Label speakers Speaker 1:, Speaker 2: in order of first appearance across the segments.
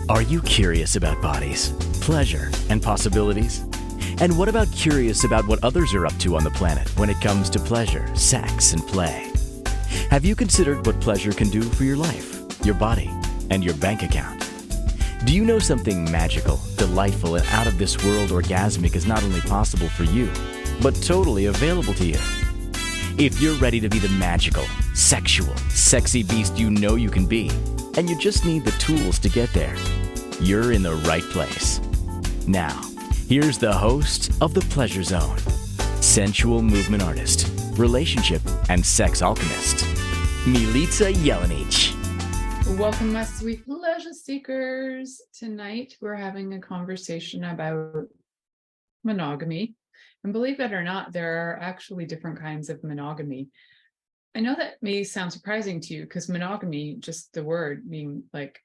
Speaker 1: Are you curious about bodies, pleasure, and possibilities? And what about curious about what others are up to on the planet when it comes to pleasure, sex, and play? Have you considered what pleasure can do for your life, your body, and your bank account? Do you know something magical, delightful, and out of this world orgasmic is not only possible for you, but totally available to you? If you're ready to be the magical, sexual, sexy beast you know you can be, and you just need the tools to get there, you're in the right place. Now, here's the host of The Pleasure Zone, sensual movement artist, relationship and sex alchemist, Milica Jelenic.
Speaker 2: Welcome, my sweet pleasure seekers. Tonight, we're having a conversation about monogamy. And believe it or not, there are actually different kinds of monogamy. I know that may sound surprising to you because monogamy, just the word being like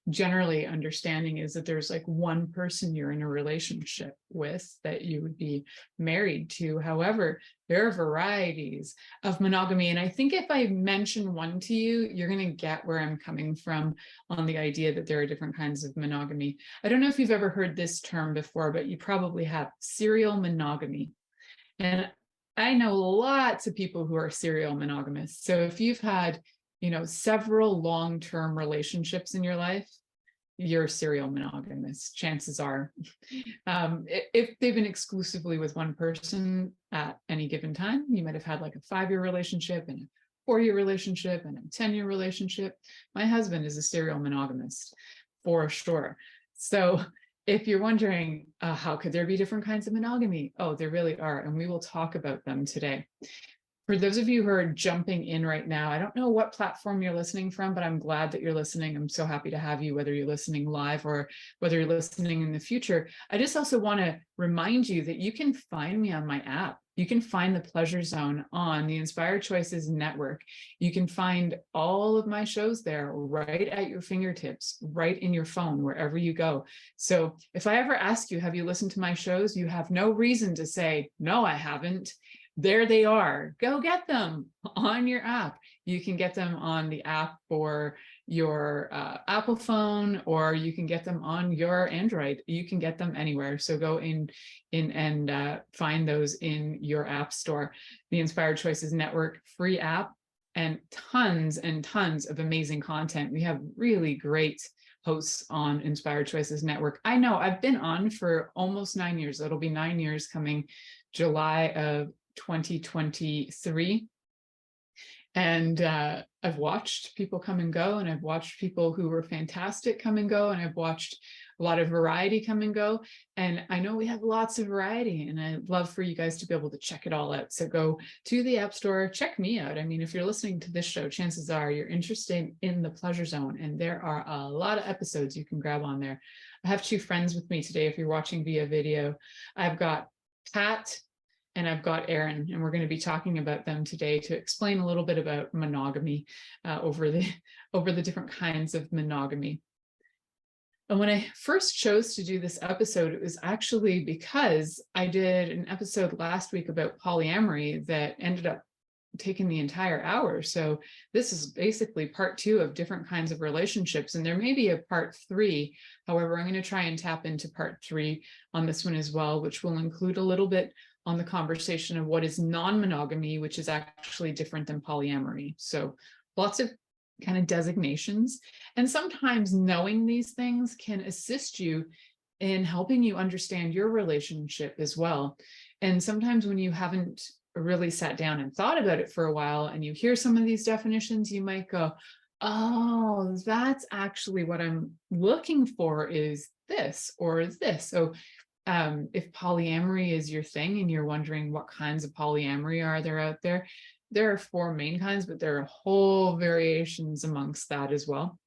Speaker 2: generally understanding is that there's like one person you're in a relationship with that you would be married to. However, there are varieties of monogamy. And I think if I mention one to you, you're going to get where I'm coming from on the idea that there are different kinds of monogamy. I don't know if you've ever heard this term before, but you probably have: serial monogamy. And I know lots of people who are serial monogamists. So if you've had, several long-term relationships in your life, you're a serial monogamist, chances are. If they've been exclusively with one person at any given time, you might have had like a 5-year relationship and a 4-year relationship and a 10-year relationship. My husband is a serial monogamist for sure. So if you're wondering, how could there be different kinds of monogamy? Oh, there really are. And we will talk about them today. For those of you who are jumping in right now, I don't know what platform you're listening from, but I'm glad that you're listening. I'm so happy to have you, whether you're listening live or whether you're listening in the future. I just also want to remind you that you can find me on my app. You can find the Pleasure Zone on the Inspired Choices Network. You can find all of my shows there right at your fingertips, right in your phone, wherever you go. So if I ever ask you, have you listened to my shows? You have no reason to say, no, I haven't. There they are. Go get them on your app. You can get them on the app for your Apple phone, or you can get them on your Android. You can get them anywhere. So go in and find those in your app store. The Inspired Choices Network free app, and tons of amazing content. We have really great hosts on Inspired Choices Network. I know I've been on for almost 9 years. It'll be 9 years coming July of 2023. And I've watched people come and go, and I've watched people who were fantastic come and go, and I've watched a lot of variety come and go. And I know we have lots of variety, and I'd love for you guys to be able to check it all out. So go to the App Store, check me out. I mean, if you're listening to this show, chances are you're interested in the Pleasure Zone, and there are a lot of episodes you can grab on there. I have 2 friends with me today. If you're watching via video, I've got Pat and I've got Aaron, and we're going to be talking about them today to explain a little bit about monogamy, over the different kinds of monogamy. And when I first chose to do this episode, it was actually because I did an episode last week about polyamory that ended up taking the entire hour. So this is basically part 2 of different kinds of relationships, and there may be a part 3. However, I'm going to try and tap into part 3 on this one as well, which will include a little bit on the conversation of what is non-monogamy, which is actually different than polyamory. So lots of kind of designations. And sometimes knowing these things can assist you in helping you understand your relationship as well. And sometimes when you haven't really sat down and thought about it for a while, and you hear some of these definitions, you might go, oh, that's actually what I'm looking for, is this or this. So if polyamory is your thing and you're wondering what kinds of polyamory are there out there, there are 4 main kinds, but there are whole variations amongst that as well.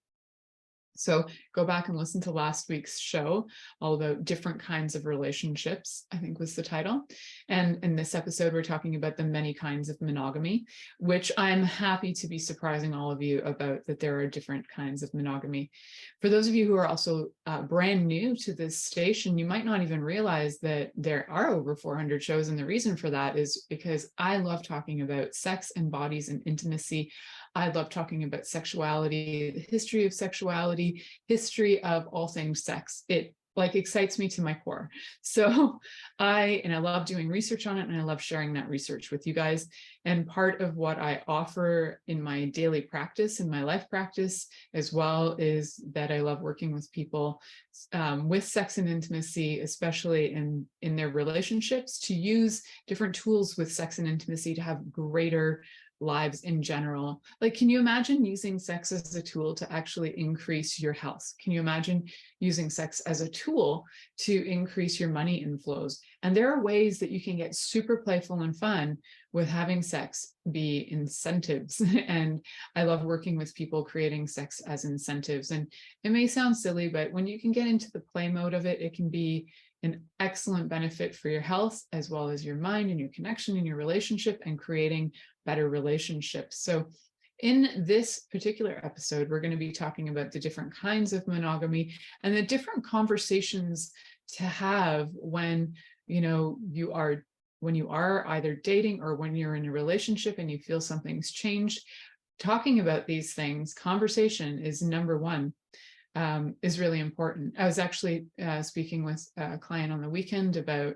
Speaker 2: So go back and listen to last week's show, all about different kinds of relationships, I think was the title. And in this episode, we're talking about the many kinds of monogamy, which I'm happy to be surprising all of you about, that there are different kinds of monogamy. For those of you who are also brand new to this station, you might not even realize that there are over 400 shows. And the reason for that is because I love talking about sex and bodies and intimacy. I love talking about sexuality, the history of sexuality, history of all things sex. It like excites me to my core. So I love doing research on it, and I love sharing that research with you guys. And part of what I offer in my daily practice, in my life practice as well, is that I love working with people with sex and intimacy, especially in their relationships, to use different tools with sex and intimacy to have greater lives in general. Like, can you imagine using sex as a tool to actually increase your health? Can you imagine using sex as a tool to increase your money inflows? And there are ways that you can get super playful and fun with having sex be incentives. And I love working with people creating sex as incentives. And it may sound silly, but when you can get into the play mode of it, it can be an excellent benefit for your health, as well as your mind and your connection and your relationship, and creating better relationships. So in this particular episode, we're going to be talking about the different kinds of monogamy and the different conversations to have when you are either dating or when you're in a relationship and you feel something's changed. Talking about these things, conversation is number one. Is really important. I was actually speaking with a client on the weekend about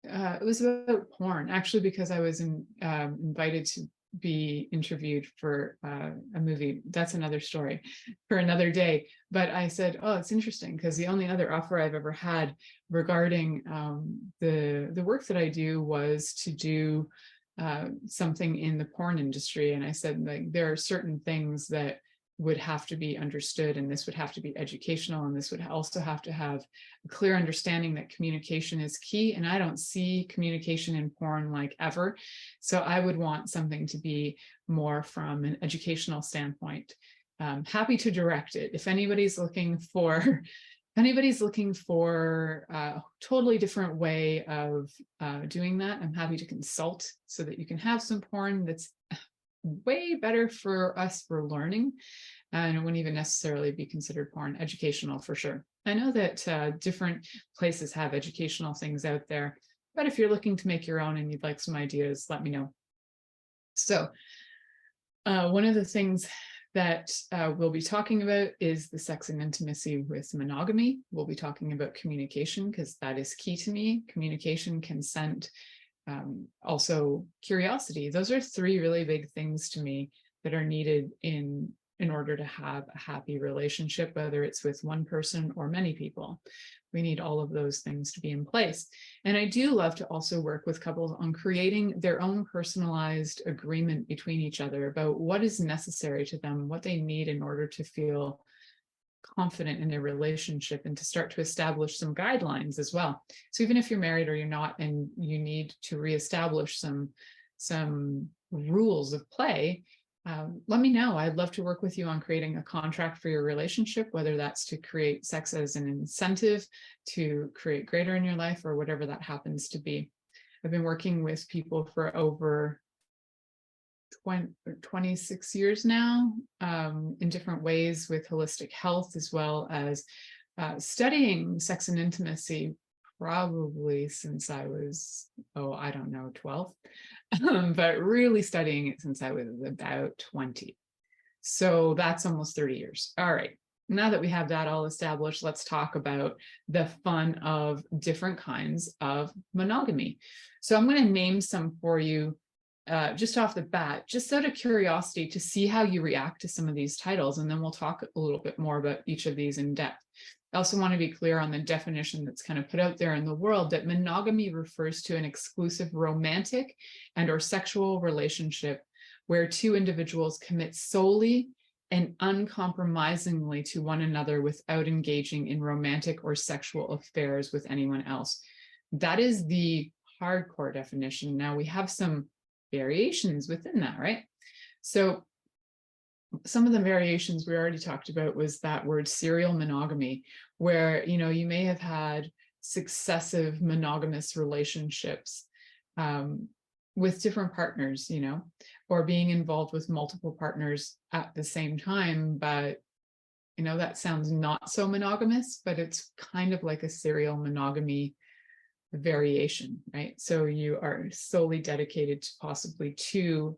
Speaker 2: it was about porn, actually, because I was invited to be interviewed for a movie. That's another story for another day. But I said, oh, it's interesting, because the only other offer I've ever had regarding the work that I do was to do something in the porn industry. And I said, like, there are certain things that would have to be understood, and this would have to be educational, and this would also have to have a clear understanding that communication is key. And I don't see communication in porn like ever. So I would want something to be more from an educational standpoint. Happy to direct it. If anybody's looking for a totally different way of doing that, I'm happy to consult so that you can have some porn that's way better for us for learning, and it wouldn't even necessarily be considered porn. Educational for sure. I know that different places have educational things out there, but if you're looking to make your own and you'd like some ideas, let me know. So one of the things that we'll be talking about is the sex and intimacy with monogamy. We'll be talking about communication, because that is key to me. Communication, consent, also curiosity. Those are three really big things to me that are needed in order to have a happy relationship, whether it's with one person or many people. We need all of those things to be in place. And I do love to also work with couples on creating their own personalized agreement between each other about what is necessary to them, what they need in order to feel confident in their relationship, and to start to establish some guidelines as well. So even if you're married or you're not, and you need to reestablish some rules of play, let me know. I'd love to work with you on creating a contract for your relationship, whether that's to create sex as an incentive to create greater in your life, or whatever that happens to be. I've been working with people for over 26 years now, in different ways with holistic health, as well as studying sex and intimacy probably since I was, 12, but really studying it since I was about 20. So that's almost 30 years. All right. Now that we have that all established, let's talk about the fun of different kinds of monogamy. So I'm going to name some for you just off the bat, just out of curiosity, to see how you react to some of these titles. And then we'll talk a little bit more about each of these in depth. I also want to be clear on the definition that's kind of put out there in the world, that monogamy refers to an exclusive romantic and or sexual relationship where two individuals commit solely and uncompromisingly to one another without engaging in romantic or sexual affairs with anyone else. That is the hardcore definition. Now we have some variations within that, right? So some of the variations we already talked about was that word serial monogamy, where you may have had successive monogamous relationships with different partners, or being involved with multiple partners at the same time. But that sounds not so monogamous, but it's kind of like a serial monogamy variation, right? So you are solely dedicated to possibly two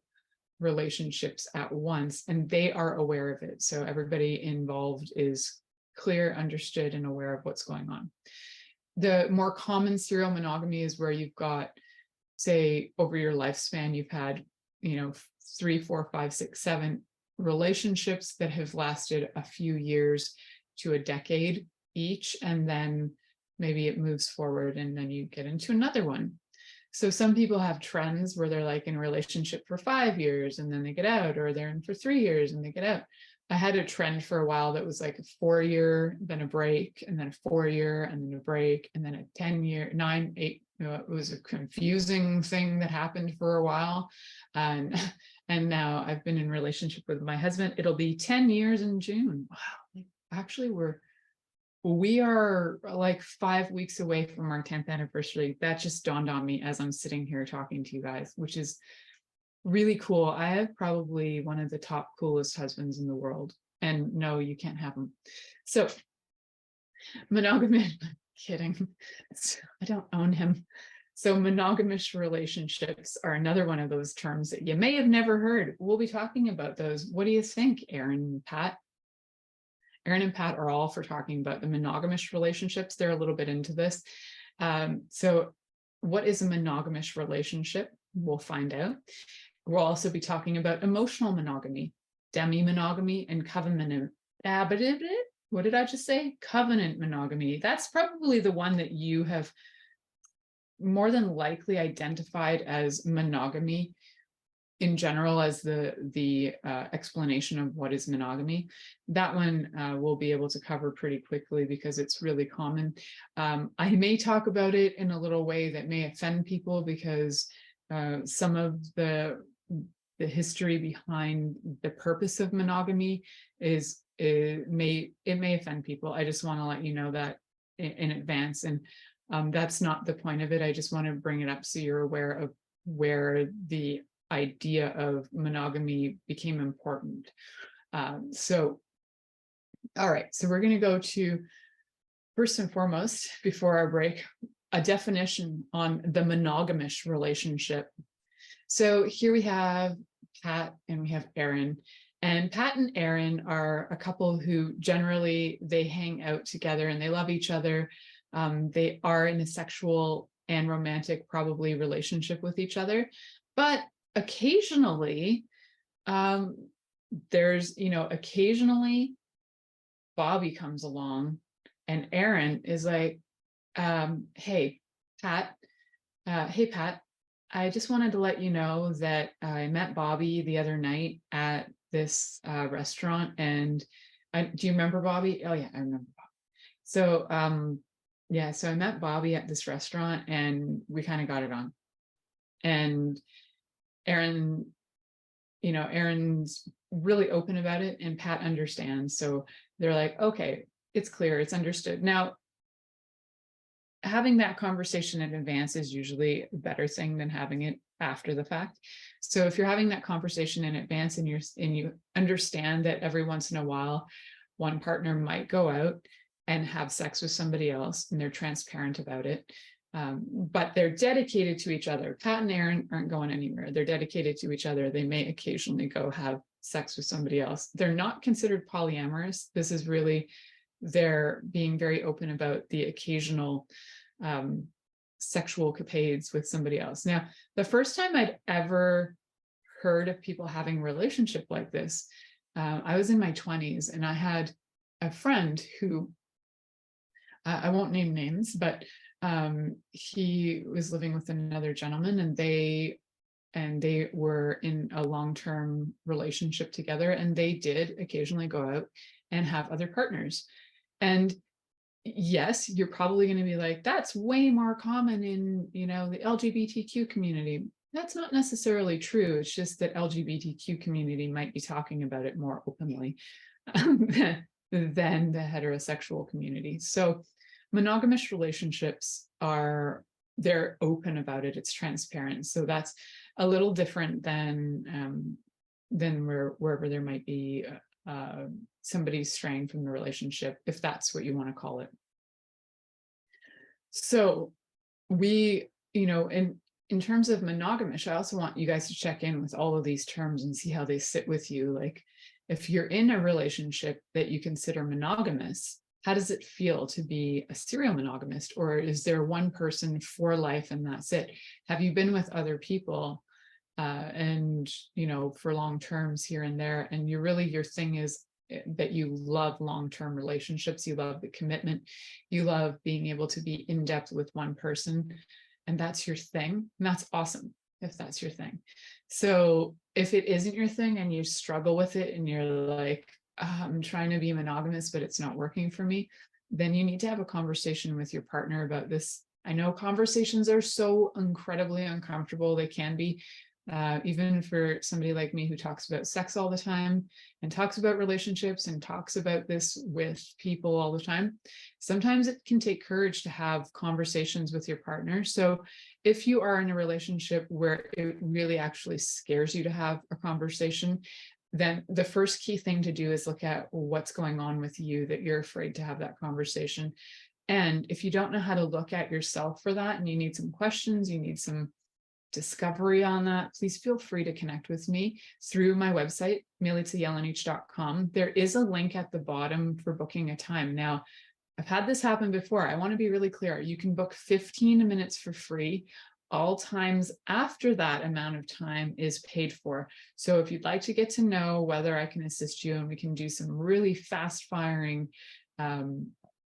Speaker 2: relationships at once, and they are aware of it. So everybody involved is clear, understood, and aware of what's going on. The more common serial monogamy is where you've got, say, over your lifespan, you've had, 3, 4, 5, 6, 7 relationships that have lasted a few years to a decade each, and then maybe it moves forward and then you get into another one. So some people have trends where they're like in a relationship for 5 years and then they get out, or they're in for 3 years and they get out. I had a trend for a while that was like a 4-year, then a break, and then a 4-year, and then a break, and then a 10-year, 9, 8. It was a confusing thing that happened for a while. And now I've been in a relationship with my husband. It'll be 10 years in June. Wow. Actually, we are like 5 weeks away from our 10th anniversary. That just dawned on me as I'm sitting here talking to you guys, which is really cool. I have probably one of the top coolest husbands in the world. And no, you can't have them. So monogamy, kidding. I don't own him. So monogamish relationships are another one of those terms that you may have never heard. We'll be talking about those. What do you think, Aaron and Pat? Aaron and Pat are all for talking about the monogamish relationships. They're a little bit into this. So what is a monogamish relationship? We'll find out. We'll also be talking about emotional monogamy, Demi-Monogamy, and covenant. What did I just say? Covenant monogamy. That's probably the one that you have more than likely identified as monogamy in general, as the explanation of what is monogamy. That one we'll be able to cover pretty quickly because it's really common. I may talk about it in a little way that may offend people because some of the history behind the purpose of monogamy it may offend people. I just want to let you know that in advance, and that's not the point of it. I just want to bring it up so you're aware of where the idea of monogamy became important. All right, so we're going to go to, first and foremost, before our break, a definition on the monogamish relationship. So here we have Pat and we have Aaron. And Pat and Aaron are a couple who generally they hang out together and they love each other. They are in a sexual and romantic, probably, relationship with each other. But occasionally, occasionally Bobby comes along and Aaron is like, hey, Pat, I just wanted to let you know that I met Bobby the other night at this restaurant. And do you remember Bobby? Oh yeah, I remember Bobby. So so I met Bobby at this restaurant and we kind of got it on. And Aaron's really open about it and Pat understands. So they're like, okay, it's clear, it's understood. Now, having that conversation in advance is usually a better thing than having it after the fact. So if you're having that conversation in advance and you understand that every once in a while, one partner might go out and have sex with somebody else and they're transparent about it, but they're dedicated to each other. Pat and Aaron aren't going anywhere. They're dedicated to each other. They may occasionally go have sex with somebody else. They're not considered polyamorous. This is really, they're being very open about the occasional sexual capades with somebody else. Now, the first time I'd ever heard of people having a relationship like this, I was in my 20s and I had a friend who, I won't name names, but he was living with another gentleman and they were in a long-term relationship together, and they did occasionally go out and have other partners. And yes, you're probably going to be like, that's way more common in, the LGBTQ community. That's not necessarily true. It's just that LGBTQ community might be talking about it more openly than the heterosexual community. So monogamish relationships they're open about it. It's transparent. So that's a little different than wherever there might be somebody straying from the relationship, if that's what you want to call it. So we, in in terms of monogamish, I also want you guys to check in with all of these terms and see how they sit with you. Like, if you're in a relationship that you consider monogamous, how does it feel to be a serial monogamist? Or is there one person for life and that's it? Have you been with other people and, you know, for long terms here and there, and your thing is that you love long-term relationships, you love the commitment, you love being able to be in depth with one person, and that's your thing, and that's awesome if that's your thing. So if it isn't your thing and you struggle with it and you're like, I'm trying to be monogamous, but it's not working for me, then you need to have a conversation with your partner about this. I know conversations are so incredibly uncomfortable. They can be, even for somebody like me who talks about sex all the time and talks about relationships and talks about this with people all the time. Sometimes it can take courage to have conversations with your partner. So if you are in a relationship where it really actually scares you to have a conversation, then the first key thing to do is look at what's going on with you that you're afraid to have that conversation. And if you don't know how to look at yourself for that, and you need some questions, you need some discovery on that, please feel free to connect with me through my website, milicajelenic.com. There is a link at the bottom for booking a time. Now, I've had this happen before. I want to be really clear. You can book 15 minutes for free. All times after that amount of time is paid for. So if you'd like to get to know whether I can assist you and we can do some really fast firing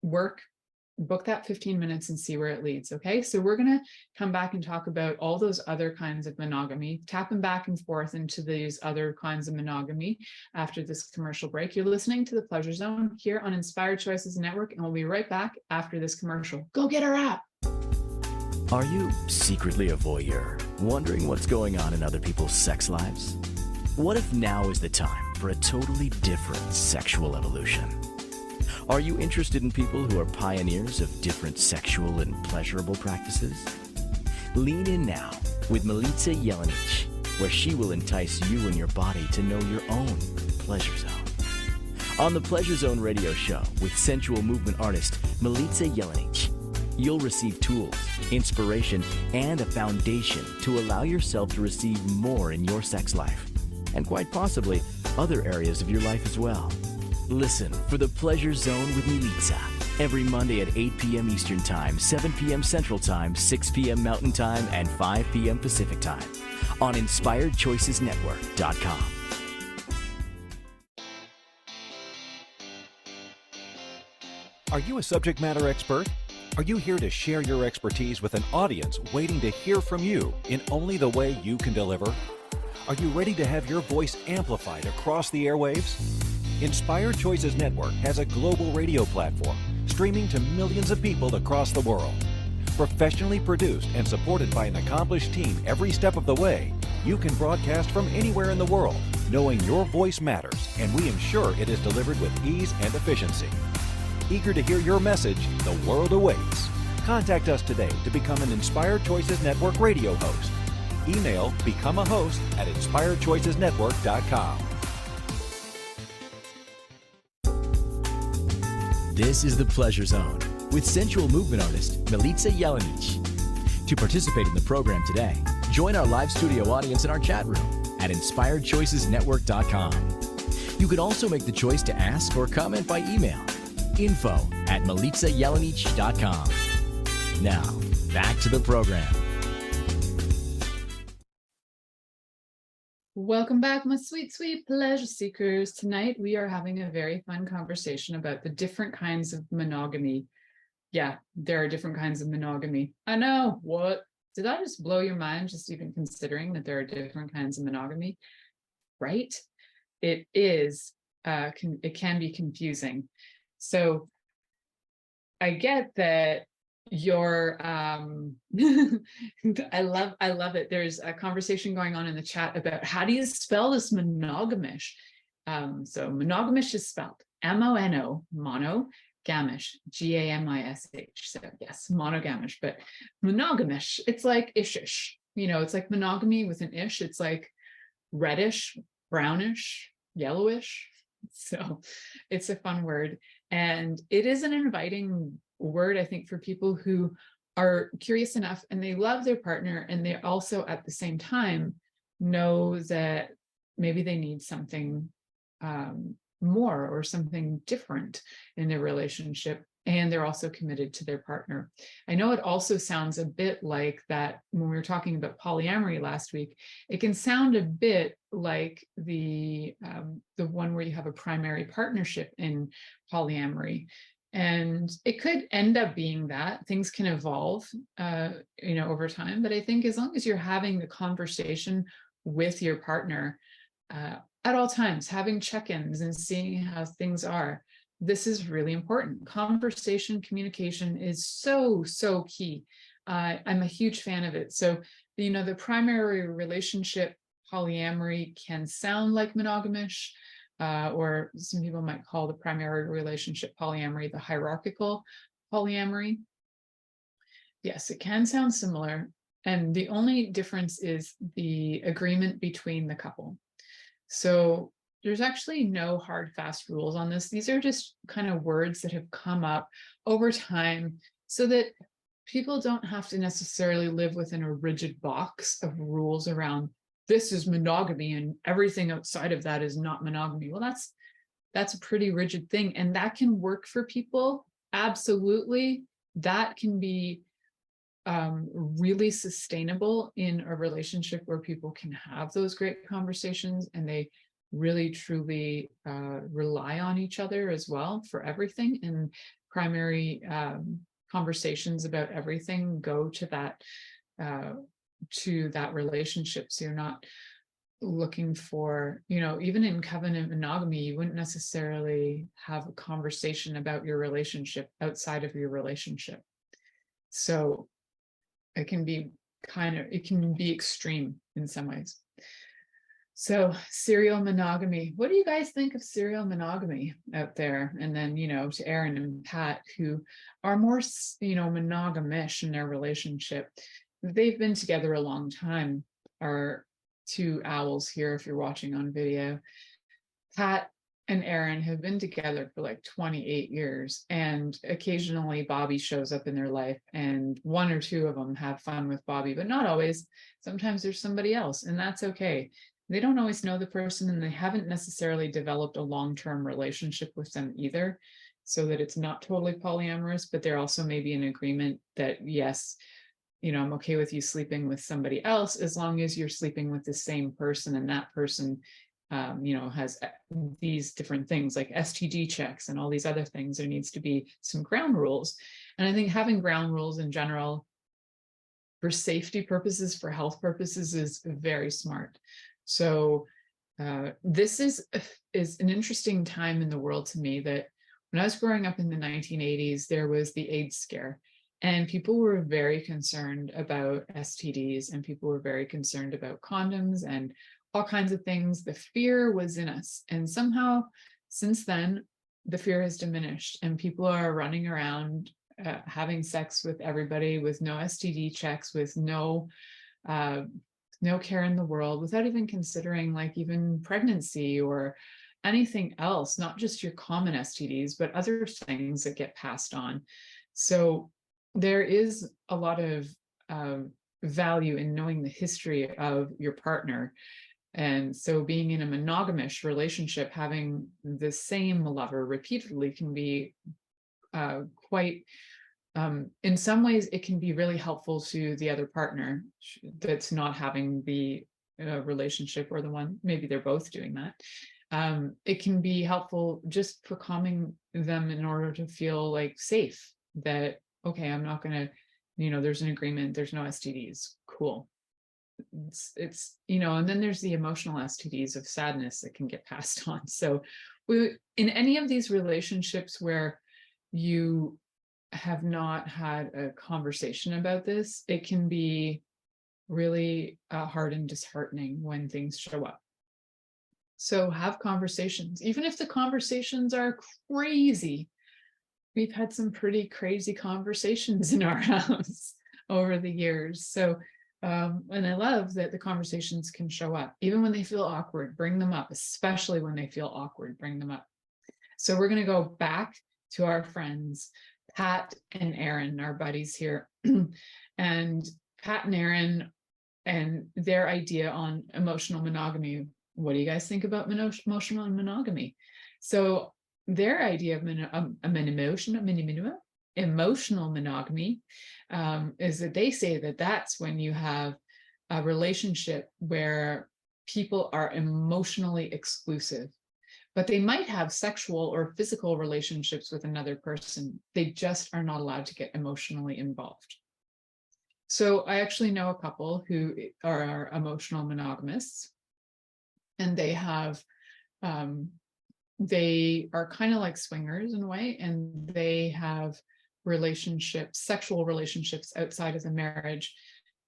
Speaker 2: work, book that 15 minutes and see where it leads. Okay, so we're going to come back and talk about all those other kinds of monogamy, tapping back and forth into these other kinds of monogamy after this commercial break. You're listening to The Pleasure Zone here on Inspired Choices Network, and we'll be right back after this commercial. Go get our app.
Speaker 1: Are you secretly a voyeur, wondering what's going on in other people's sex lives? What if now is the time for a totally different sexual evolution? Are you interested in people who are pioneers of different sexual and pleasurable practices? Lean in now with Milica Jelenic, where she will entice you and your body to know your own pleasure zone. On the Pleasure Zone radio show with sensual movement artist Milica Jelenic, you'll receive tools, inspiration, and a foundation to allow yourself to receive more in your sex life, and quite possibly other areas of your life as well. Listen for The Pleasure Zone with Milica every Monday at 8 p.m. Eastern Time, 7 p.m. Central Time, 6 p.m. Mountain Time, and 5 p.m. Pacific Time on InspiredChoicesNetwork.com.
Speaker 3: Are you a subject matter expert? Are you here to share your expertise with an audience waiting to hear from you in only the way you can deliver? Are you ready to have your voice amplified across the airwaves? Inspired Choices Network has a global radio platform streaming to millions of people across the world. Professionally produced and supported by an accomplished team every step of the way, you can broadcast from anywhere in the world, knowing your voice matters, and we ensure it is delivered with ease and efficiency. Eager to hear your message, the world awaits. Contact us today to become an Inspired Choices Network radio host. Email become a host at inspiredchoicesnetwork.com.
Speaker 1: This is The Pleasure Zone with sensual movement artist Milica Jelenic. To participate in the program today, join our live studio audience in our chat room at inspiredchoicesnetwork.com. You can also make the choice to ask or comment by email, info@milicajelenic.com. Now, back to the program.
Speaker 2: Welcome back, my sweet, sweet pleasure seekers. Tonight, we are having a very fun conversation about the different kinds of monogamy. Yeah, there are different kinds of monogamy. I know, what? Did I just blow your mind just even considering that there are different kinds of monogamy? Right? It is, it can be confusing. So I get that your I love it. There's a conversation going on in the chat about how do you spell this monogamish. So monogamish is spelled M-O-N-O, monogamish, G-A-M-I-S-H. So yes, monogamish, but monogamish, it's like ish-ish. You know, it's like monogamy with an ish. It's like reddish, brownish, yellowish. So it's a fun word. And it is an inviting word, I think, for people who are curious enough and they love their partner, and they also at the same time know that maybe they need something more or something different in their relationship, and they're also committed to their partner. I know it also sounds a bit like that when we were talking about polyamory last week. It can sound a bit like the one where you have a primary partnership in polyamory. And it could end up being that. Things can evolve, over time. But I think as long as you're having the conversation with your partner at all times, having check-ins and seeing how things are, this is really important. Conversation, communication is so key. I'm a huge fan of it. So, the primary relationship polyamory can sound like monogamish. Or some people might call the primary relationship polyamory the hierarchical polyamory. Yes, it can sound similar. And the only difference is the agreement between the couple. So there's actually no hard, fast rules on this. These are just kind of words that have come up over time so that people don't have to necessarily live within a rigid box of rules around this is monogamy and everything outside of that is not monogamy. Well, that's a pretty rigid thing, and that can work for people. Absolutely. That can be really sustainable in a relationship where people can have those great conversations and they really truly rely on each other as well for everything. And primary conversations about everything go to that relationship. So you're not looking for, even in covenant monogamy, you wouldn't necessarily have a conversation about your relationship outside of your relationship. So it can be extreme in some ways. So serial monogamy, what do you guys think of serial monogamy out there? And then, to Aaron and Pat, who are more, monogamish in their relationship. They've been together a long time. Our two owls here, if you're watching on video, Pat and Aaron have been together for like 28 years. And occasionally Bobby shows up in their life, and one or two of them have fun with Bobby, but not always. Sometimes there's somebody else, and that's okay. They don't always know the person, and they haven't necessarily developed a long-term relationship with them either, so that it's not totally polyamorous, but they're also maybe in agreement that, yes, I'm okay with you sleeping with somebody else as long as you're sleeping with the same person, and that person, has these different things like STD checks and all these other things. There needs to be some ground rules. And I think having ground rules in general for safety purposes, for health purposes, is very smart. So this is an interesting time in the world to me, that when I was growing up in the 1980s, there was the AIDS scare. And people were very concerned about STDs, and people were very concerned about condoms and all kinds of things. The fear was in us. And somehow, since then, the fear has diminished, and people are running around having sex with everybody with no STD checks, with no care in the world, without even considering like even pregnancy or anything else, not just your common STDs, but other things that get passed on. So there is a lot of value in knowing the history of your partner. And so being in a monogamish relationship, having the same lover repeatedly can be quite, in some ways, it can be really helpful to the other partner that's not having the relationship, or the one, maybe they're both doing that. It can be helpful just for calming them in order to feel like safe, that, okay, I'm not going to, there's an agreement, there's no STDs. Cool. It's and then there's the emotional STDs of sadness that can get passed on. So in any of these relationships where you have not had a conversation about this, it can be really hard and disheartening when things show up. So have conversations, even if the conversations are crazy. We've had some pretty crazy conversations in our house over the years. So, and I love that the conversations can show up, even when they feel awkward, bring them up, especially when they feel awkward, bring them up. So we're going to go back to our friends, Pat and Aaron are buddies here. And Pat and Aaron and their idea on emotional monogamy. What do you guys think about emotional monogamy? So their idea of emotional monogamy is that they say that that's when you have a relationship where people are emotionally exclusive, but they might have sexual or physical relationships with another person. They just are not allowed to get emotionally involved. So I actually know a couple who are emotional monogamists, and they have, they are kind of like swingers in a way, and they have relationships, sexual relationships outside of the marriage,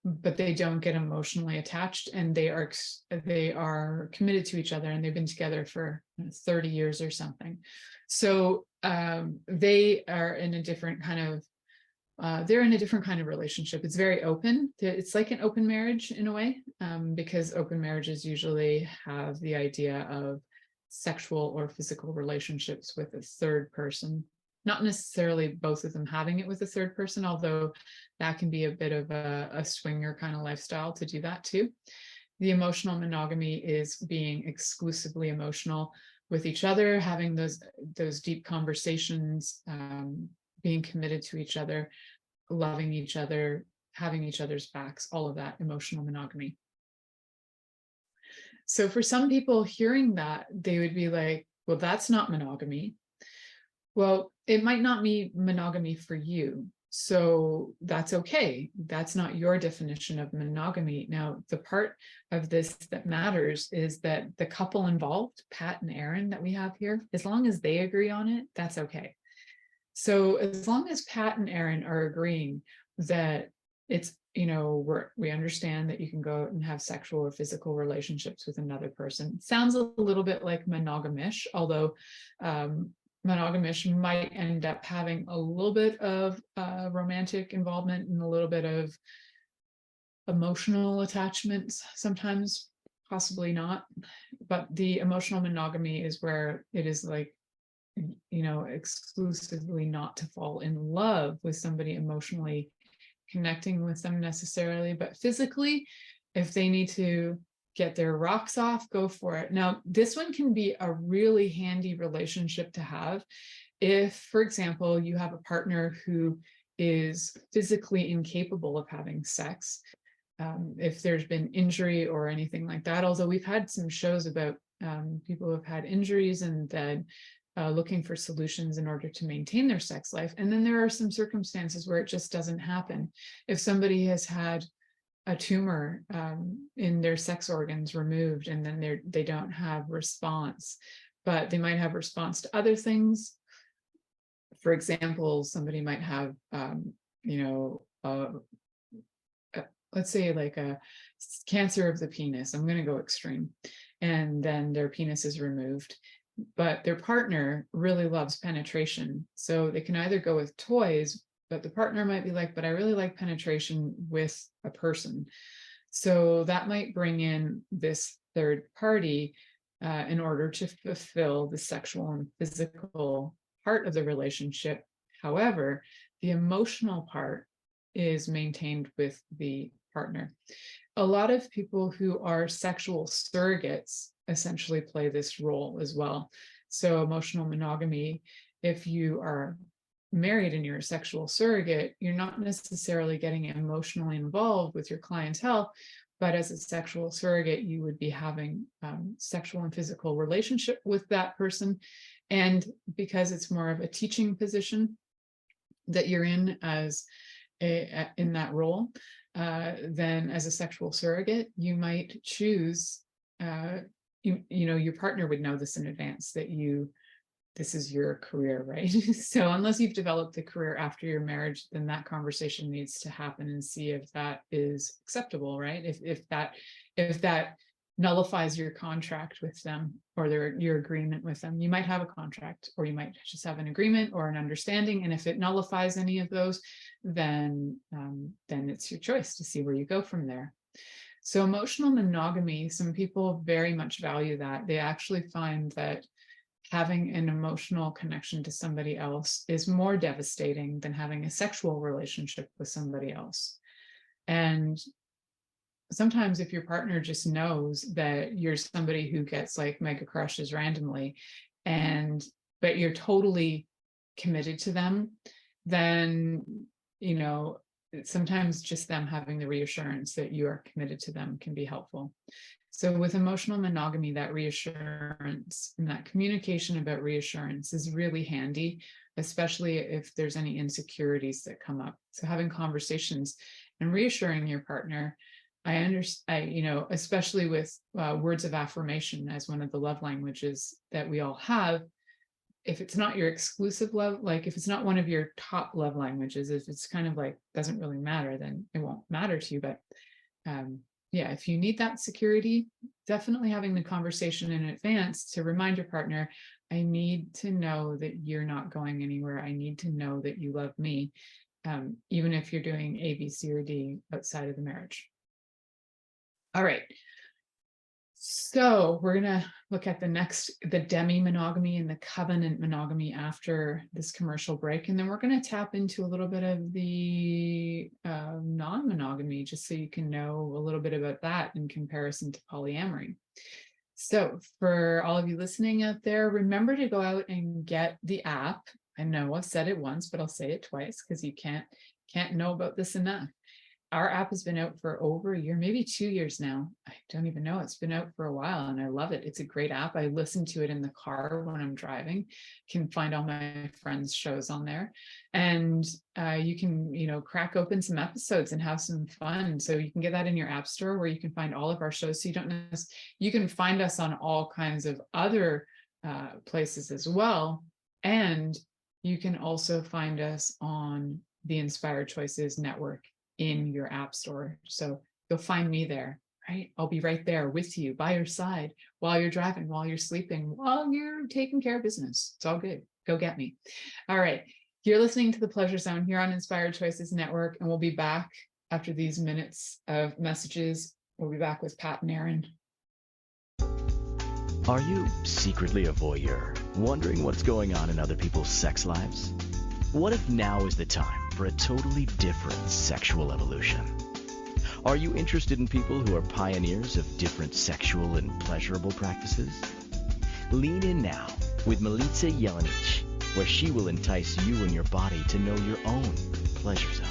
Speaker 2: but they don't get emotionally attached, and they are committed to each other, and they've been together for 30 years or something. So they are in a different kind of they're in a different kind of relationship. It's very open. It's like an open marriage in a way, because open marriages usually have the idea of sexual or physical relationships with a third person, not necessarily both of them having it with a third person, although that can be a bit of a swinger kind of lifestyle to do that too. The emotional monogamy is being exclusively emotional with each other, having those deep conversations, being committed to each other, loving each other, having each other's backs, all of that, emotional monogamy. So for some people hearing that, they would be like, well, that's not monogamy. Well, it might not be monogamy for you. So that's okay. That's not your definition of monogamy. Now, the part of this that matters is that the couple involved, Pat and Aaron that we have here, as long as they agree on it, that's okay. So as long as Pat and Aaron are agreeing that it's, we understand that you can go out and have sexual or physical relationships with another person. It sounds a little bit like monogamish, although monogamish might end up having a little bit of romantic involvement and a little bit of emotional attachments sometimes, possibly not. But the emotional monogamy is where it is like, exclusively not to fall in love with somebody, emotionally connecting with them necessarily, but physically, if they need to get their rocks off, go for it. Now, this one can be a really handy relationship to have if, for example, you have a partner who is physically incapable of having sex, if there's been injury or anything like that. Although we've had some shows about people who have had injuries and then looking for solutions in order to maintain their sex life. And then there are some circumstances where it just doesn't happen. If somebody has had a tumor in their sex organs removed, and then they don't have response, but they might have response to other things. For example, somebody might have, let's say like a cancer of the penis. I'm going to go extreme. And then their penis is removed, but their partner really loves penetration. So they can either go with toys, but the partner might be like, but I really like penetration with a person. So that might bring in this third party in order to fulfill the sexual and physical part of the relationship. However, the emotional part is maintained with the partner. A lot of people who are sexual surrogates essentially play this role as well. So emotional monogamy, if you are married and you're a sexual surrogate, you're not necessarily getting emotionally involved with your clientele, but as a sexual surrogate, you would be having sexual and physical relationship with that person. And because it's more of a teaching position that you're in as in that role, then as a sexual surrogate, you might choose, your partner would know this in advance that this is your career, right? So unless you've developed a career after your marriage, then that conversation needs to happen and see if that is acceptable, right? If that nullifies your contract with them or your agreement with them. You might have a contract, or you might just have an agreement or an understanding. And if it nullifies any of those, then it's your choice to see where you go from there. So emotional monogamy, some people very much value that. They actually find that having an emotional connection to somebody else is more devastating than having a sexual relationship with somebody else. And sometimes if your partner just knows that you're somebody who gets like mega crushes randomly, but you're totally committed to them, then, sometimes just them having the reassurance that you are committed to them can be helpful. So with emotional monogamy, that reassurance and that communication about reassurance is really handy, especially if there's any insecurities that come up. So having conversations and reassuring your partner, I understand, especially with words of affirmation as one of the love languages that we all have. If it's not your exclusive love, like if it's not one of your top love languages, if it's kind of like doesn't really matter, then it won't matter to you. But yeah, if you need that security, definitely having the conversation in advance to remind your partner, I need to know that you're not going anywhere. I need to know that you love me, even if you're doing A, B, C, or D outside of the marriage. All right. So we're going to look at the Demi-Monogamy and the covenant monogamy after this commercial break. And then we're going to tap into a little bit of the non-monogamy, just so you can know a little bit about that in comparison to polyamory. So for all of you listening out there, remember to go out and get the app. I know I've said it once, but I'll say it twice because you can't know about this enough. Our app has been out for over a year, maybe 2 years now. I don't even know. It's been out for a while and I love it. It's a great app. I listen to it in the car when I'm driving. Can find all my friends' shows on there. And you can, crack open some episodes and have some fun. So you can get that in your app store where you can find all of our shows. So you can find us on all kinds of other places as well. And you can also find us on the Inspired Choices Network in your app store. So you'll find me there, right? I'll be right there with you, by your side, while you're driving, while you're sleeping, while you're taking care of business. It's all good. Go get me. All right. You're listening to The Pleasure Zone here on Inspired Choices Network, and we'll be back after these minutes of messages. We'll be back with Pat and Aaron.
Speaker 1: Are you secretly a voyeur, wondering what's going on in other people's sex lives? What if now is the time for a totally different sexual evolution? Are you interested in people who are pioneers of different sexual and pleasurable practices? Lean in now with Milica Jelenic, where she will entice you and your body to know your own pleasure zone.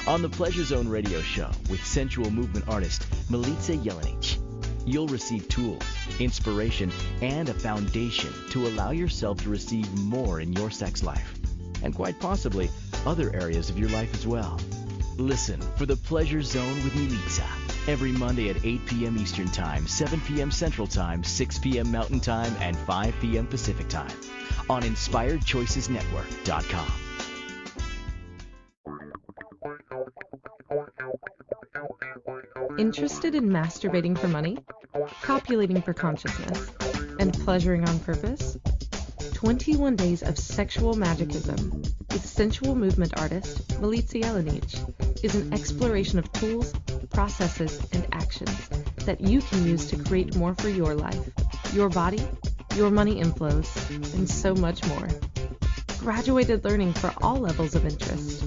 Speaker 1: On the Pleasure Zone radio show with sensual movement artist Milica Jelenic, you'll receive tools, inspiration, and a foundation to allow yourself to receive more in your sex life, and quite possibly other areas of your life as well. Listen for The Pleasure Zone with Milica every Monday at 8 p.m. Eastern Time, 7 p.m. Central Time, 6 p.m. Mountain Time, and 5 p.m. Pacific Time on InspiredChoicesNetwork.com.
Speaker 4: Interested in masturbating for money, copulating for consciousness, and pleasuring on purpose? 21 Days of Sexual Magicism with sensual movement artist Milica Jelenic is an exploration of tools, processes, and actions that you can use to create more for your life, your body, your money inflows, and so much more. Graduated learning for all levels of interest.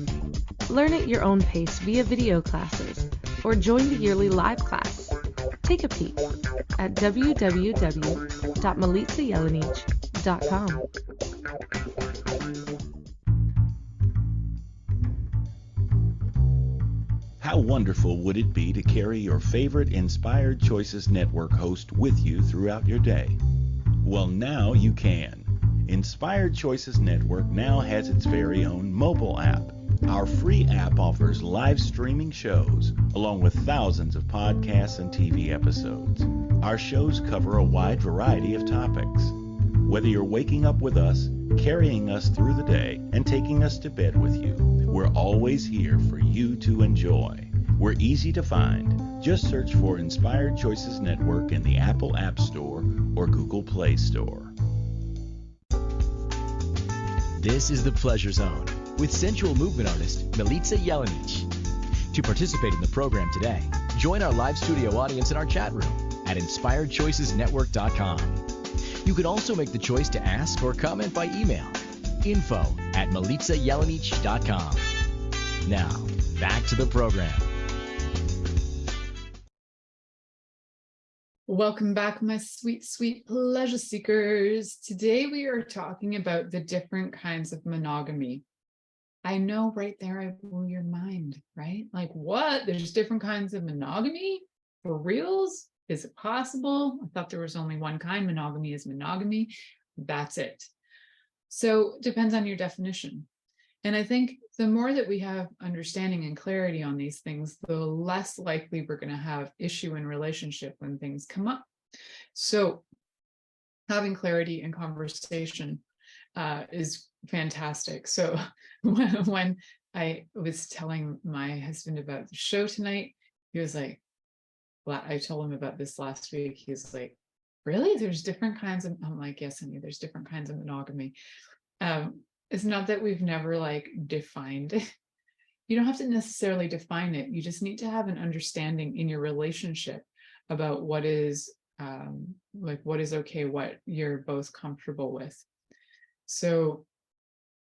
Speaker 4: Learn at your own pace via video classes or join the yearly live class. Take a peek at www.milicajelenic.com.
Speaker 5: How wonderful would it be to carry your favorite Inspired Choices Network host with you throughout your day? Well, now you can. Inspired Choices Network now has its very own mobile app. Our free app offers live streaming shows, along with thousands of podcasts and TV episodes. Our shows cover a wide variety of topics. Whether you're waking up with us, carrying us through the day, and taking us to bed with you, we're always here for you to enjoy. We're easy to find. Just search for Inspired Choices Network in the Apple App Store or Google Play Store.
Speaker 1: This is The Pleasure Zone with sensual movement artist Milica Jelenic. To participate in the program today, join our live studio audience in our chat room at InspiredChoicesNetwork.com. You can also make the choice to ask or comment by email. info@milicajelenic.com. Now, back to the program.
Speaker 2: Welcome back, my sweet, sweet pleasure seekers. Today we are talking about the different kinds of monogamy. I know right there I blew your mind, right? Like, what? There's different kinds of monogamy? For reals? Is it possible? I thought there was only one kind. Monogamy is monogamy. That's it. So it depends on your definition. And I think the more that we have understanding and clarity on these things, the less likely we're going to have issue in relationship when things come up. So having clarity and conversation is fantastic. So when I was telling my husband about the show tonight, he was like, well, I told him about this last week. He's like, really? There's different kinds of, I'm like, yes, honey, there's different kinds of monogamy. It's not that we've never like defined it. You don't have to necessarily define it. You just need to have an understanding in your relationship about what is what is okay, what you're both comfortable with. So,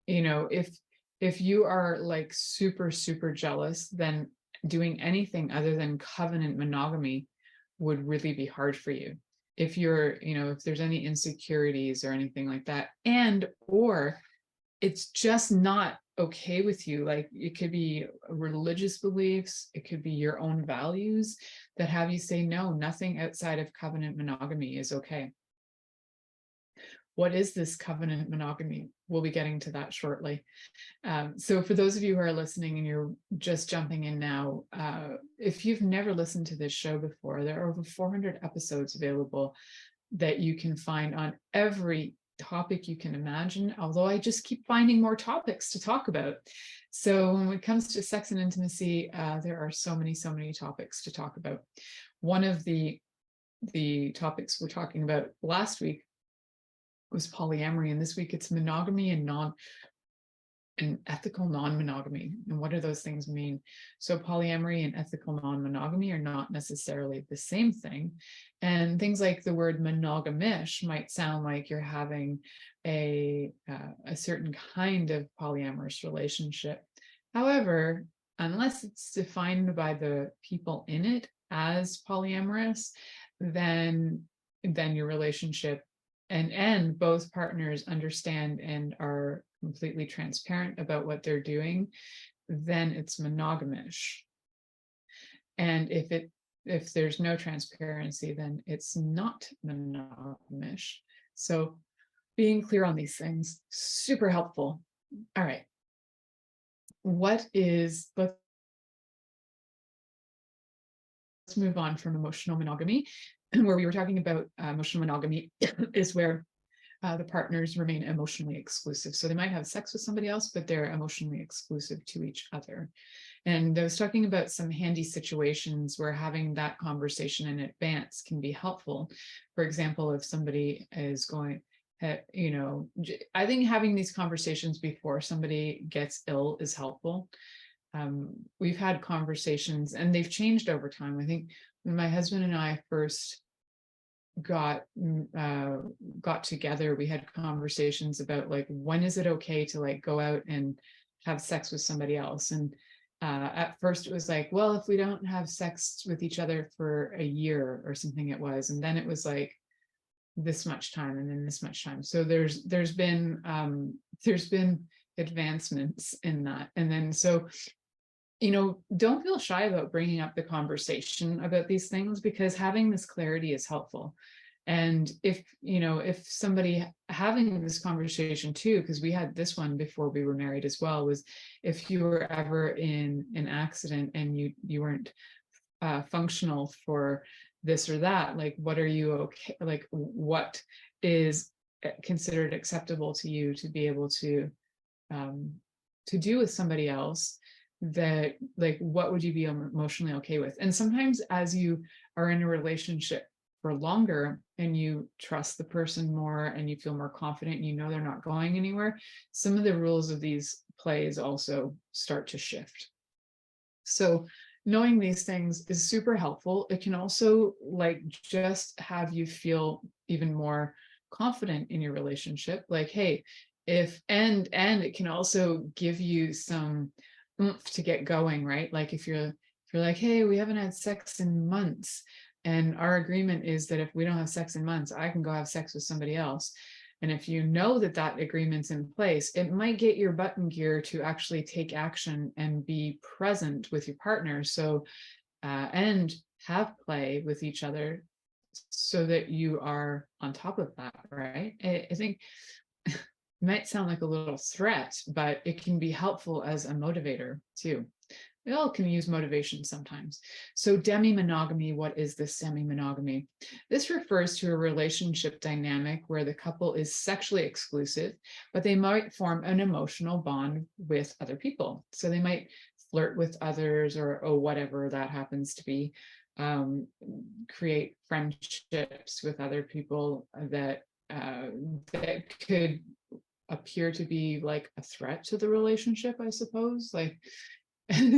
Speaker 2: you know, if you are like super, super jealous, then doing anything other than covenant monogamy would really be hard for you. If you're, you know, if there's any insecurities or anything like that, and or it's just not okay with you. Like it could be religious beliefs, it could be your own values that have you say, no, nothing outside of covenant monogamy is okay. What is this covenant monogamy? We'll be getting to that shortly. So for those of you who are listening and you're just jumping in now, if you've never listened to this show before, there are over 400 episodes available that you can find on every topic you can imagine, although I just keep finding more topics to talk about. So when it comes to sex and intimacy, there are so many topics to talk about. One of the topics we're talking about last week was polyamory, and this week it's monogamy and ethical non-monogamy. And what do those things mean? So polyamory and ethical non-monogamy are not necessarily the same thing. And things like the word monogamish might sound like you're having a certain kind of polyamorous relationship. However, unless it's defined by the people in it as polyamorous, then your relationship and both partners understand and are completely transparent about what they're doing, then it's monogamish. And if there's no transparency, then it's not monogamish. So being clear on these things, super helpful. All right. Let's move on from emotional monogamy, where we were talking about emotional monogamy is where the partners remain emotionally exclusive. So they might have sex with somebody else, but they're emotionally exclusive to each other. And I was talking about some handy situations where having that conversation in advance can be helpful. For example, if somebody is going, you know, I think having these conversations before somebody gets ill is helpful. We've had conversations and they've changed over time. I think when my husband and I first got together, we had conversations about like, when is it okay to like go out and have sex with somebody else? And at first it was like, well, if we don't have sex with each other for a year or something it was, and then it was like this much time and then this much time. So there's been advancements in that. And then so, you know, don't feel shy about bringing up the conversation about these things, because having this clarity is helpful. And if somebody having this conversation too, because we had this one before we were married as well, was if you were ever in an accident and you weren't functional for this or that, like, what are you okay, like what is considered acceptable to you to be able to do with somebody else, that like, what would you be emotionally okay with? And sometimes as you are in a relationship for longer and you trust the person more and you feel more confident and you know they're not going anywhere, some of the rules of these plays also start to shift. So knowing these things is super helpful. It can also like just have you feel even more confident in your relationship, like, hey, and it can also give you some oomph to get going, right? Like if you're like, hey, we haven't had sex in months, and our agreement is that if we don't have sex in months, I can go have sex with somebody else. And if you know that that agreement's in place, it might get your butt in gear to actually take action and be present with your partner. So, and have play with each other so that you are on top of that, right? I think it might sound like a little threat, but it can be helpful as a motivator too. We all can use motivation sometimes. So demi-monogamy, what is this demi-monogamy? This refers to a relationship dynamic where the couple is sexually exclusive, but they might form an emotional bond with other people. So they might flirt with others or whatever that happens to be, create friendships with other people that could appear to be like a threat to the relationship, I suppose. Like,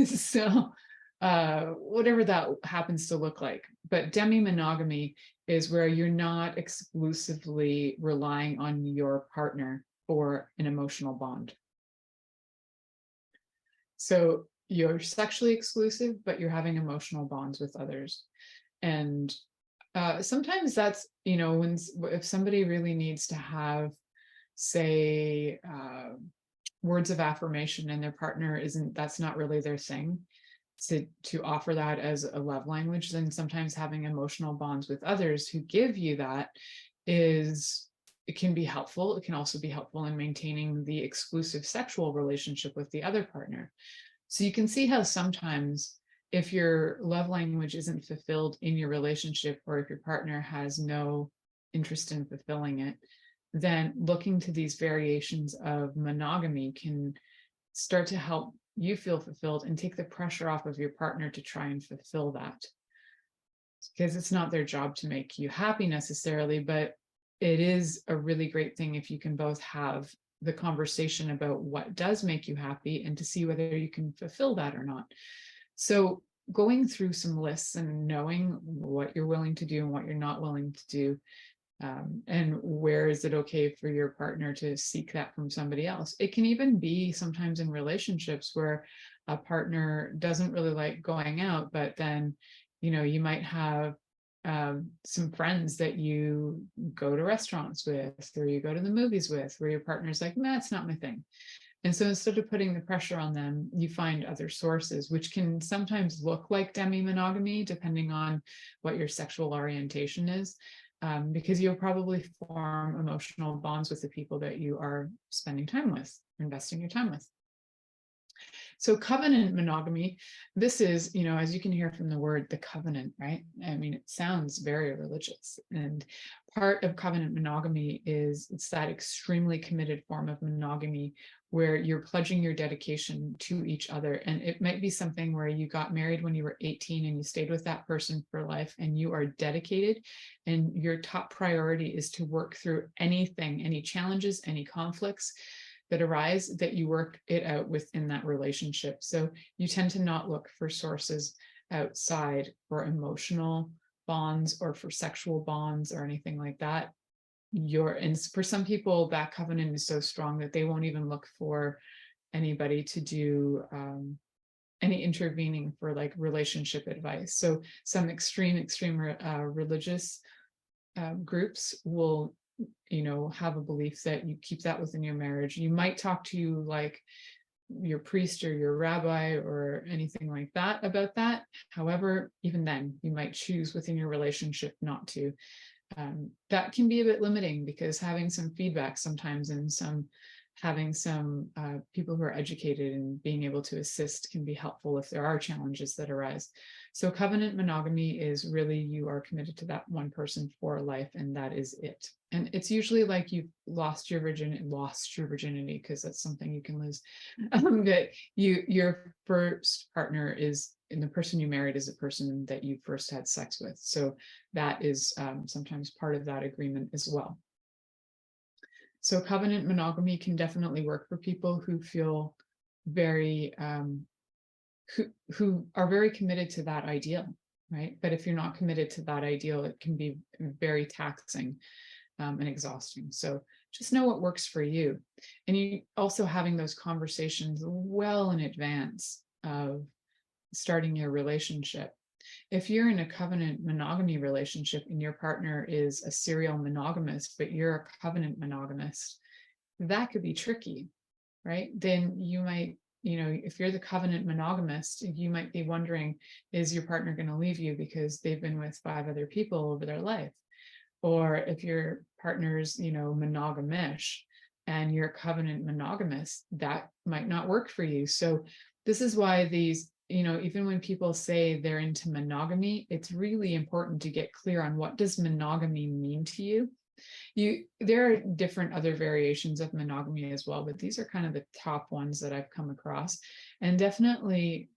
Speaker 2: so whatever that happens to look like. But demi-monogamy is where you're not exclusively relying on your partner for an emotional bond. So you're sexually exclusive, but you're having emotional bonds with others. And sometimes that's, if somebody really needs to have, say, words of affirmation and their partner that's not really their thing, to offer that as a love language, then sometimes having emotional bonds with others who give you that it can be helpful. It can also be helpful in maintaining the exclusive sexual relationship with the other partner. So you can see how sometimes if your love language isn't fulfilled in your relationship, or if your partner has no interest in fulfilling it, then looking to these variations of monogamy can start to help you feel fulfilled and take the pressure off of your partner to try and fulfill that. Because it's not their job to make you happy necessarily, but it is a really great thing if you can both have the conversation about what does make you happy and to see whether you can fulfill that or not. So going through some lists and knowing what you're willing to do and what you're not willing to do, and where is it okay for your partner to seek that from somebody else. It can even be sometimes in relationships where a partner doesn't really like going out, but then, you might have some friends that you go to restaurants with, or you go to the movies with, where your partner's like, nah, it's not my thing. And so instead of putting the pressure on them, you find other sources, which can sometimes look like demi-monogamy, depending on what your sexual orientation is. Because you'll probably form emotional bonds with the people that you are spending time with, investing your time with. So covenant monogamy, this is, as you can hear from the word, the covenant, right? I mean, it sounds very religious. And part of covenant monogamy is it's that extremely committed form of monogamy where you're pledging your dedication to each other. And it might be something where you got married when you were 18 and you stayed with that person for life and you are dedicated, and your top priority is to work through anything, any challenges, any conflicts that arise, that you work it out within that relationship. So you tend to not look for sources outside for emotional bonds or for sexual bonds or anything like that. And for some people, that covenant is so strong that they won't even look for anybody to do any intervening for like relationship advice. So some extreme religious groups will have a belief that you keep that within your marriage. You might talk to like your priest or your rabbi or anything like that about that. However, even then, you might choose within your relationship not to. That can be a bit limiting, because having some feedback sometimes and having some people who are educated and being able to assist can be helpful if there are challenges that arise. So covenant monogamy is really, you are committed to that one person for life, and that is it. And it's usually like you've lost your virginity, because that's something you can lose. That your first partner is, and the person you married is a person that you first had sex with. So that is sometimes part of that agreement as well. So covenant monogamy can definitely work for people who feel very, who are very committed to that ideal, right? But if you're not committed to that ideal, it can be very taxing. and exhausting. So just know what works for you. And you also having those conversations well in advance of starting your relationship. If you're in a covenant monogamy relationship and your partner is a serial monogamist, but you're a covenant monogamist, that could be tricky, right? Then you might, if you're the covenant monogamist, you might be wondering, is your partner going to leave you because they've been with 5 other people over their life? Or if your partner's, monogamish and you're a covenant monogamist, that might not work for you. So this is why these, even when people say they're into monogamy, it's really important to get clear on what does monogamy mean to you. There are different other variations of monogamy as well, but these are kind of the top ones that I've come across. And definitely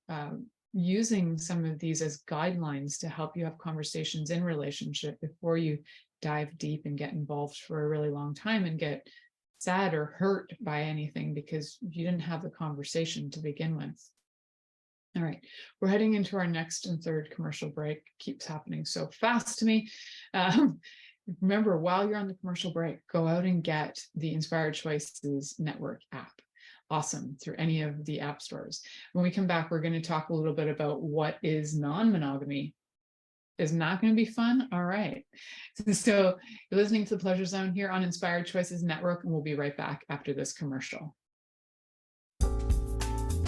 Speaker 2: using some of these as guidelines to help you have conversations in relationship before you dive deep and get involved for a really long time and get sad or hurt by anything because you didn't have the conversation to begin with. All right, we're heading into our next and third commercial break. It keeps happening so fast to me. Remember, while you're on the commercial break, go out and get the Inspired Choices Network app. Awesome, through any of the app stores. When we come back, we're going to talk a little bit about what is non-monogamy. Is not going to be fun? All right. So you're listening to The Pleasure Zone here on Inspired Choices Network, and we'll be right back after this commercial.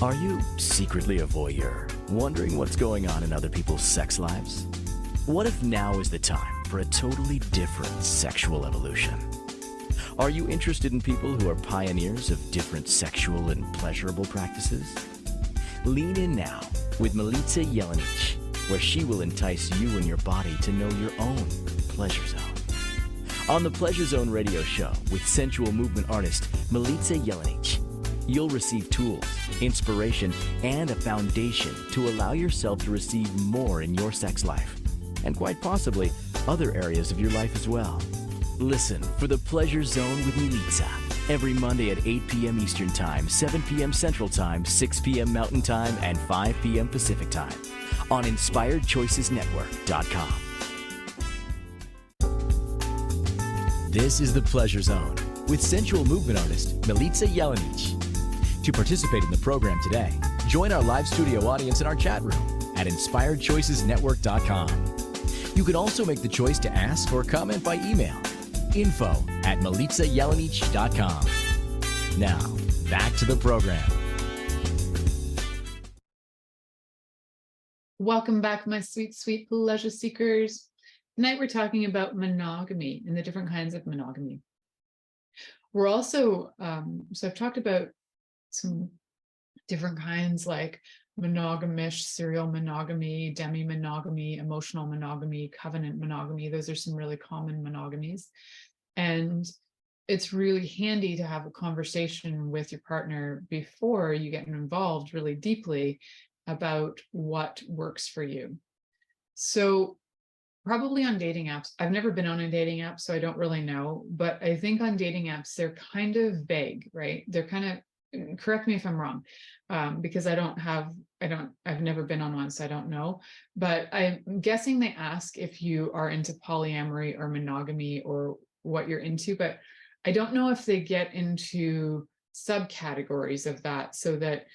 Speaker 1: Are you secretly a voyeur, wondering what's going on in other people's sex lives? What if now is the time for a totally different sexual evolution? Are you interested in people who are pioneers of different sexual and pleasurable practices? Lean in now with Milica Jelenic, where she will entice you and your body to know your own pleasure zone. On the Pleasure Zone radio show with sensual movement artist Milica Jelenic, you'll receive tools, inspiration, and a foundation to allow yourself to receive more in your sex life, and quite possibly other areas of your life as well. Listen for the Pleasure Zone with Milica every Monday at 8 p.m. Eastern Time, 7 p.m. Central Time, 6 p.m. Mountain Time, and 5 p.m. Pacific Time on InspiredChoicesNetwork.com. This is the Pleasure Zone with sensual movement artist Milica Jelenic. To participate in the program today, join our live studio audience in our chat room at InspiredChoicesNetwork.com. You can also make the choice to ask or comment by email, info@MilicaJelenic.com. Now, back to the program.
Speaker 2: Welcome back, my sweet, sweet pleasure seekers. Tonight we're talking about monogamy and the different kinds of monogamy. We're also, so I've talked about some different kinds like monogamish, serial monogamy, demi-monogamy, emotional monogamy, covenant monogamy. Those are some really common monogamies. And it's really handy to have a conversation with your partner before you get involved really deeply about what works for you. So probably on dating apps, I've never been on a dating app, so I don't really know, but I think on dating apps, they're kind of vague, right? They're kind of, correct me if I'm wrong, because I've never been on one, so I don't know, but I'm guessing they ask if you are into polyamory or monogamy or what you're into, but I don't know if they get into subcategories of that, so that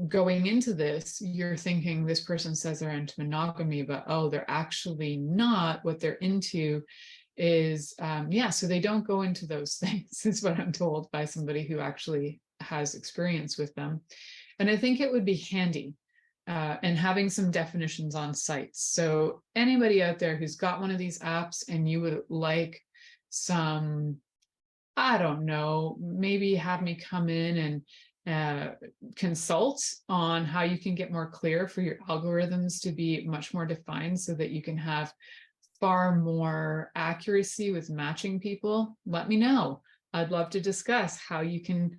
Speaker 2: going into this, you're thinking this person says they're into monogamy, but oh, they're actually not. What they're into is, so they don't go into those things, is what I'm told by somebody who actually has experience with them. And I think it would be handy and having some definitions on sites. So anybody out there who's got one of these apps and you would like some, I don't know, maybe have me come in and consult on how you can get more clear for your algorithms to be much more defined so that you can have far more accuracy with matching people, let me know. I'd love to discuss how you can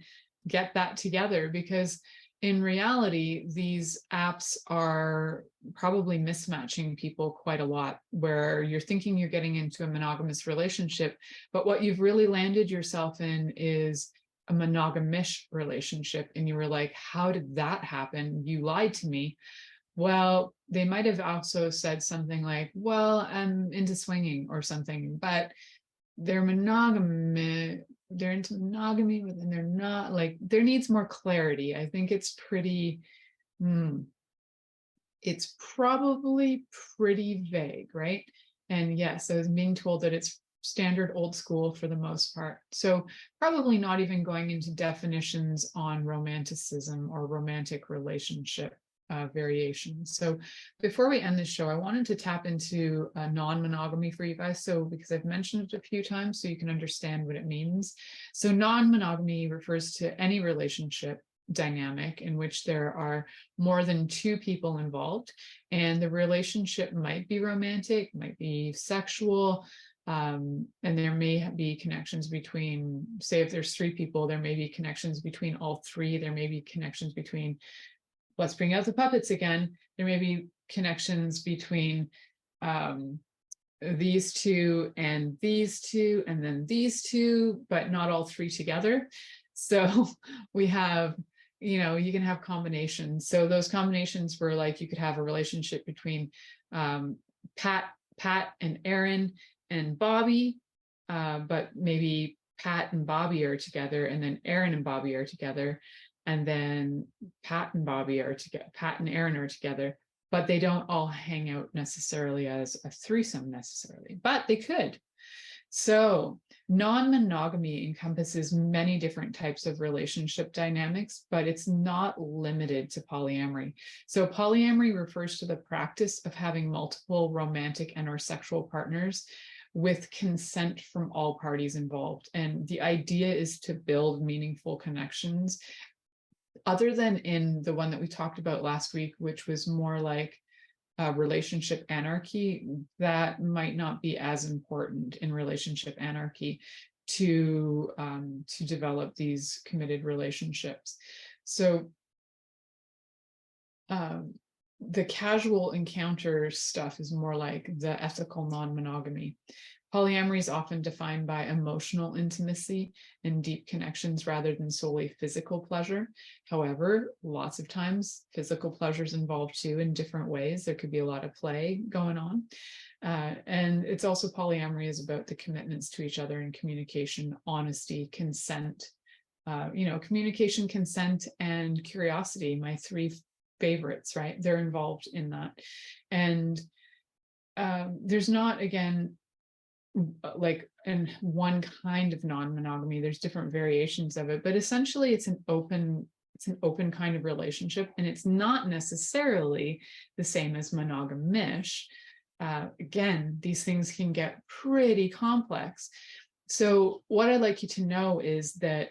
Speaker 2: get that together, because in reality, these apps are probably mismatching people quite a lot, where you're thinking you're getting into a monogamous relationship, but what you've really landed yourself in is a monogamish relationship. And you were like, how did that happen? You lied to me. Well, they might have also said something like, well, I'm into swinging or something, but they're monogamy, they're into monogamy, but then they're not, like, there needs more clarity. I think it's pretty, it's probably pretty vague, right? And yes, I was being told that it's standard old school for the most part. So probably not even going into definitions on romanticism or romantic relationship variations. So before we end this show, I wanted to tap into non-monogamy for you guys. So because I've mentioned it a few times, so you can understand what it means. So non-monogamy refers to any relationship dynamic in which there are more than two people involved, and the relationship might be romantic, might be sexual, and there may be connections between, say if there's three people, there may be connections between all three, there may be connections between, let's bring out the puppets again, there may be connections between these two, and then these two, but not all three together. So we have, you can have combinations. So those combinations were like, you could have a relationship between Pat and Aaron and Bobby, but maybe Pat and Bobby are together, and then Aaron and Bobby are together, and then Pat and Aaron are together, but they don't all hang out necessarily as a threesome necessarily, but they could. So non-monogamy encompasses many different types of relationship dynamics, but it's not limited to polyamory. So polyamory refers to the practice of having multiple romantic and or sexual partners with consent from all parties involved. And the idea is to build meaningful connections, other than in the one that we talked about last week, which was more like relationship anarchy. That might not be as important in relationship anarchy to develop these committed relationships. So the casual encounter stuff is more like the ethical non-monogamy. Polyamory is often defined by emotional intimacy and deep connections rather than solely physical pleasure. However, lots of times physical pleasure is involved too in different ways. There could be a lot of play going on. And it's also, polyamory is about the commitments to each other and communication, honesty, consent, communication, consent, and curiosity, my three favorites, right? They're involved in that. And there's not, again, like in one kind of non-monogamy, there's different variations of it, but essentially it's an open kind of relationship, and it's not necessarily the same as monogamish. Again, these things can get pretty complex. So what I'd like you to know is that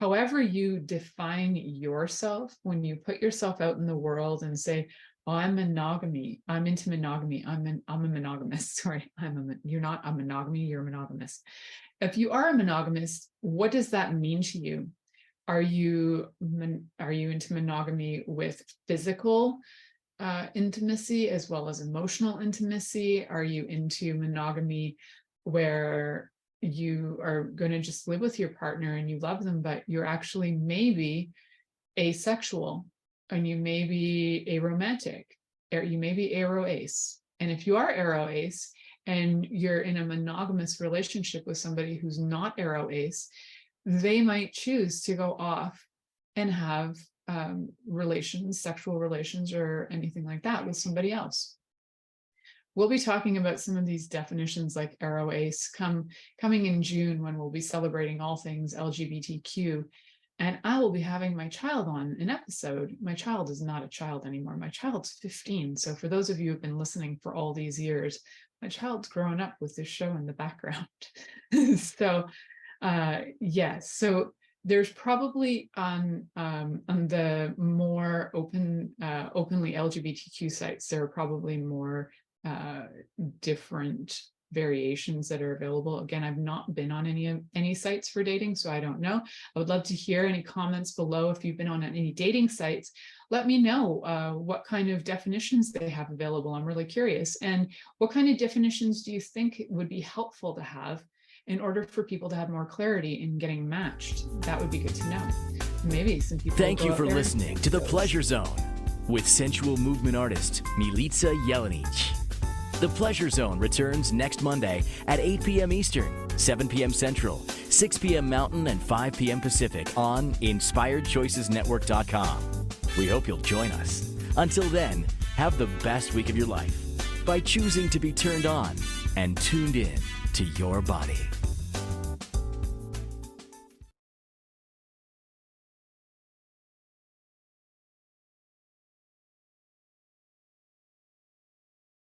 Speaker 2: however you define yourself, when you put yourself out in the world and say, oh, I'm monogamy, I'm into monogamy, I'm a monogamist. Sorry, you're not a monogamy, you're a monogamist. If you are a monogamist, what does that mean to you? Are you into monogamy with physical intimacy as well as emotional intimacy? Are you into monogamy where you are going to just live with your partner and you love them, but you're actually maybe asexual, and you may be aromantic, or you may be aroace? And if you are aroace and you're in a monogamous relationship with somebody who's not aroace, they might choose to go off and have sexual relations or anything like that with somebody else. We'll be talking about some of these definitions like aroace coming in June, when we'll be celebrating all things LGBTQ. And I will be having my child on an episode. My child is not a child anymore. My child's 15. So for those of you who've been listening for all these years, my child's grown up with this show in the background. So yes, so there's probably on the more openly LGBTQ sites, there are probably more different variations that are available. Again, I've not been on any sites for dating, so I don't know. I would love to hear any comments below. If you've been on any dating sites, let me know what kind of definitions they have available. I'm really curious. And what kind of definitions do you think would be helpful to have in order for people to have more clarity in getting matched? That would be good to know. Maybe some people.
Speaker 1: Thank you for listening to The Pleasure Zone with sensual movement artist Milica Jelenic. The Pleasure Zone returns next Monday at 8 p.m. Eastern, 7 p.m. Central, 6 p.m. Mountain, and 5 p.m. Pacific on InspiredChoicesNetwork.com. We hope you'll join us. Until then, have the best week of your life by choosing to be turned on and tuned in to your body.